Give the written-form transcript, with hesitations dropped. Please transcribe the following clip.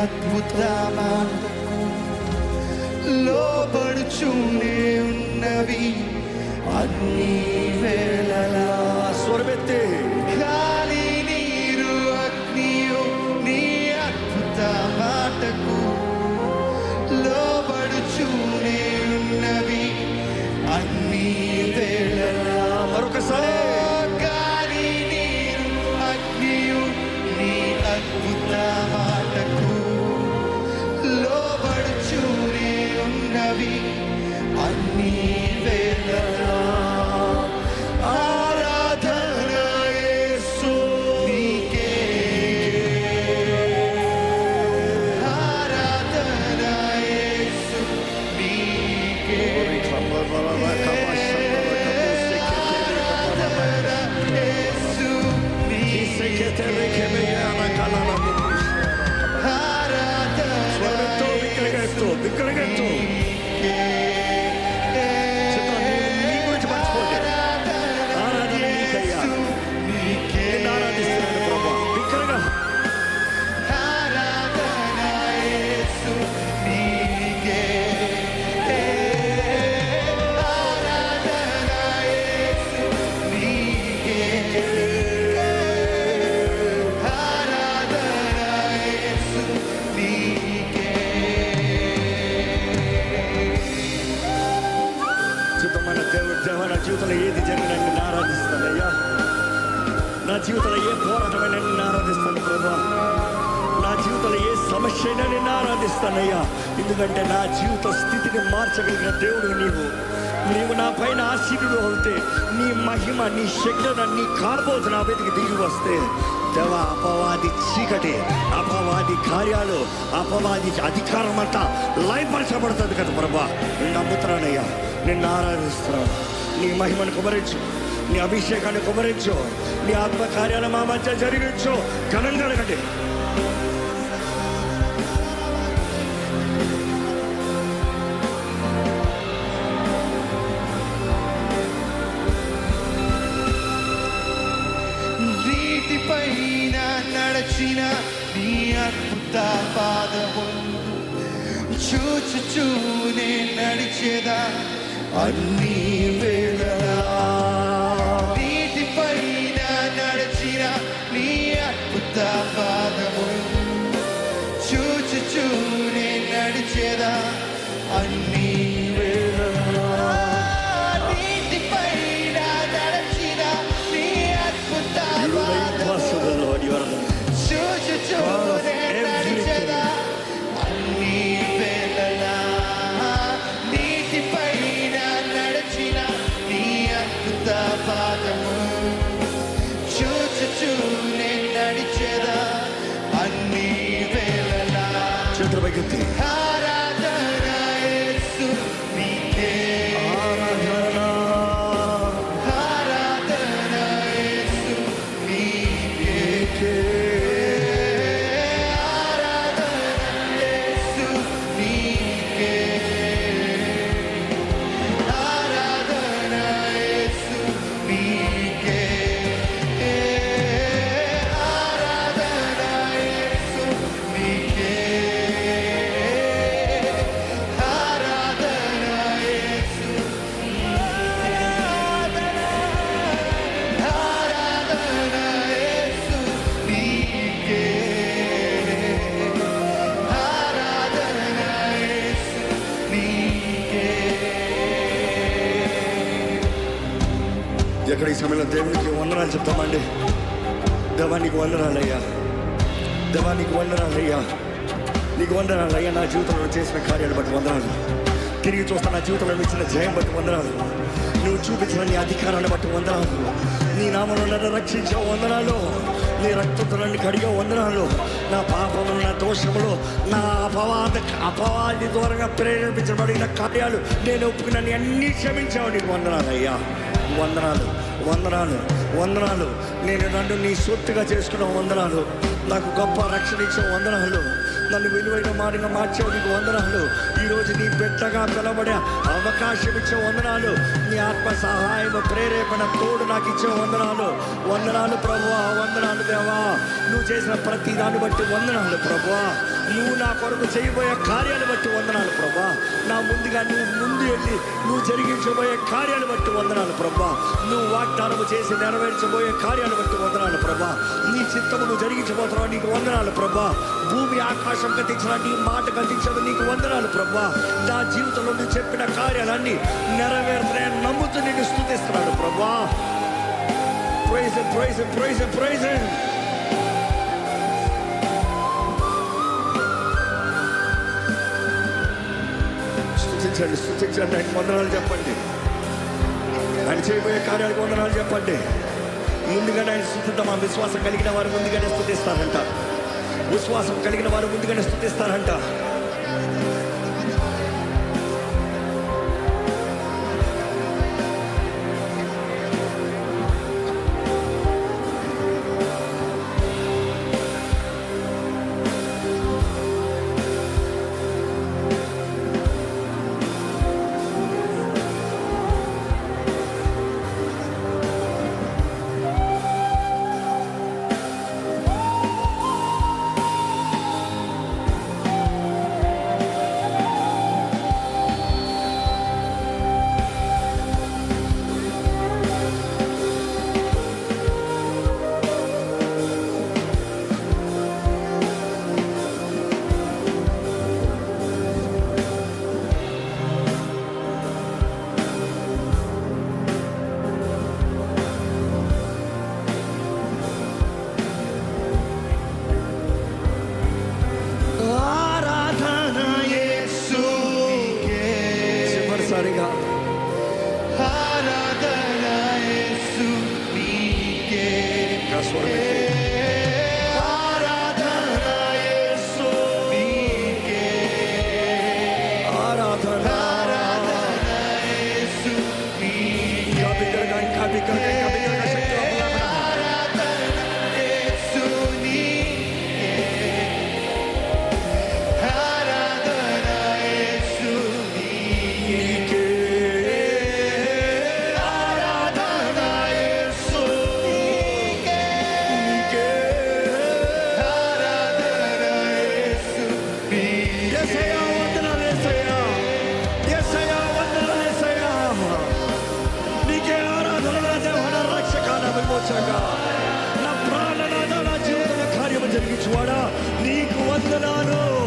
అద్భుతమా లోబడుచూనే ఉన్నవి అన్ని వేళలా. స్వరమెత్తే గాలి నీరు అగ్నియు నీ అద్భుత మాటకు లోబడుచూనే ఉన్నవి అన్ని వేళలా. మరొకసారి గాలి నీరు అగ్నియు నీ అద్భుత మాటకు లోబడుచూనే ఉన్నవి అన్ని వేళలా. ఆరాధన యేసు నీకే, ఆరాధన యేసు నీకే, ఆరాధన యేసు నీకే, నా జీవితంలో ఏది జరిగినా నిన్ను ఆరాధిస్తానయ్యా. నా జీవితంలో ఏ పోరాటమైనా నిన్ను ఆరాధిస్తాను ప్రభా. నా జీవితంలో ఏ సమస్య అయినా నిన్ను ఆరాధిస్తానయ్యా. ఎందుకంటే నా జీవిత స్థితిని మార్చగలిగిన దేవుడు నీవు నా పైన ఆశీర్వాదం అవుతే నీ మహిమ నీ శక్తి నీ కార్బోజు నా మీదకి దిగి వస్తే దేవా, అపవాది చీకటి, అపవాది కార్యాలు, అపవాది అధికారం అంతా లయపరచబడుతుంది కదా ప్రభా. నేను నమ్ముతున్నానయ్యా, నిన్ను ఆరాధిస్తున్నాను. నీ మహిమను కుమరించు, నీ అభిషేకాన్ని కుమరించు, నీ ఆత్మకార్యాలు మా మధ్య జరిగించు. ఘనంగా అడగండి. నీటిపైన నడచిన నీ అద్భుత పాదములు చూచుచూనే నడిచేదా అన్ని వేళలా. నీటిపైన నడిచిన నీ అద్భుత పాదములు చూచుచూనే నడిచేదా అన్ని వేళలా. నీటిపైన నడిచిన నీ అద్భుత పాదములు చూచుచూనే నడిచేదా అన్ని వేళలా. నీటిపైన నడిచిన నీ అద్భుత పాదము చూచుచూనే నడిచేదా అన్ని వేళలా. చేతులపైకెత్తి ఆరాధన యేసు నీకే, ఆరాధన యేసు నీకే, ఎక్కడ ఈ సమయంలో దేవునికి వందనాలు చెప్తామండి. దేవానికి వందనాలయ్యా, దేవానికి వందనాలయ్యా, నీకు వందనాలయ్యా. నా జీవితంలో చేసిన కార్యాలు బట్టి వందనాలు. తిరిగి చూస్తా నా జీవితంలో ఇచ్చిన జయం బట్టి వందనాలు. నువ్వు చూపించిన నీ అధికారాన్ని బట్టి వందనాలు. నీ నామములో నన్ను రక్షించావు వందనాలు. నీ రక్తంతో నన్ను కడిగా వందనాలు. నా పాపములు, నా దోషములు, నా అపవాది ద్వారా ప్రేరేపించబడిన కార్యాలు నేను ఒప్పుకున్నాను, అన్నీ క్షమించావు. నీకు వందనాలు అయ్యా, వందనాలు, వందనాలు. వందనాలు. నేను నన్ను నీ సొత్తుగా చేసుకున్న వందనాలు. నాకు గొప్ప రక్షణ ఇచ్చే వందనాలు. నన్ను విలువైన మారిగా మార్చావు, నీకు వందనాలు. ఈరోజు నీ బిడ్డగా పిలవడే అవకాశం ఇచ్చే వందనాలు. నీ ఆత్మ సహాయం, ప్రేరేపణ, తోడు నాకు ఇచ్చే వందనాలు. వందనాలు ప్రభువా, వందనాలు దేవా. నువ్వు చేసిన ప్రతి దాన్ని బట్టి వందనాలు ప్రభువా. నువ్వు నా కొరకు చేయబోయే కార్యాలు బట్టి వందనాలు ప్రభా. నా ముందుగా నువ్వు ముందు వెళ్ళి నువ్వు జరిగించబోయే కార్యాలు బట్టి వందనాలు ప్రభా. నువ్వు వాగ్దానము చేసి నెరవేర్చబోయే కార్యాలు బట్టి వందనాలు ప్రభా. నీ చిత్తము నువ్వు జరిగించబోతున్నావు, నీకు వందనాలు ప్రభా. భూమి ఆకాశం గతించిన నీ మాట గతించడం నీకు వందనాలు ప్రభా. నా జీవితంలో నువ్వు చెప్పిన కార్యాలన్నీ నెరవేరుతున్నాయని నమ్ముతూ నేను స్తుతిస్తున్నాను ప్రభా. Praise him, praise him, praise him, praise him. స్తుతించండి. ఆయన వందనాలు చెప్పండి. ఆయన చేయబోయే కార్యాలకు వందనాలు చెప్పండి. ముందుగానే ఆయన స్తుతిద్దాం. విశ్వాసం కలిగిన వారు ముందుగానే స్తుతిస్తారంట. విశ్వాసం కలిగిన వారు ముందుగానే స్తుతిస్తారంట. నా ప్రాణనాథ, నా జీవితంలో కార్యము జరిగించువాడా, నీకు వందనాలు.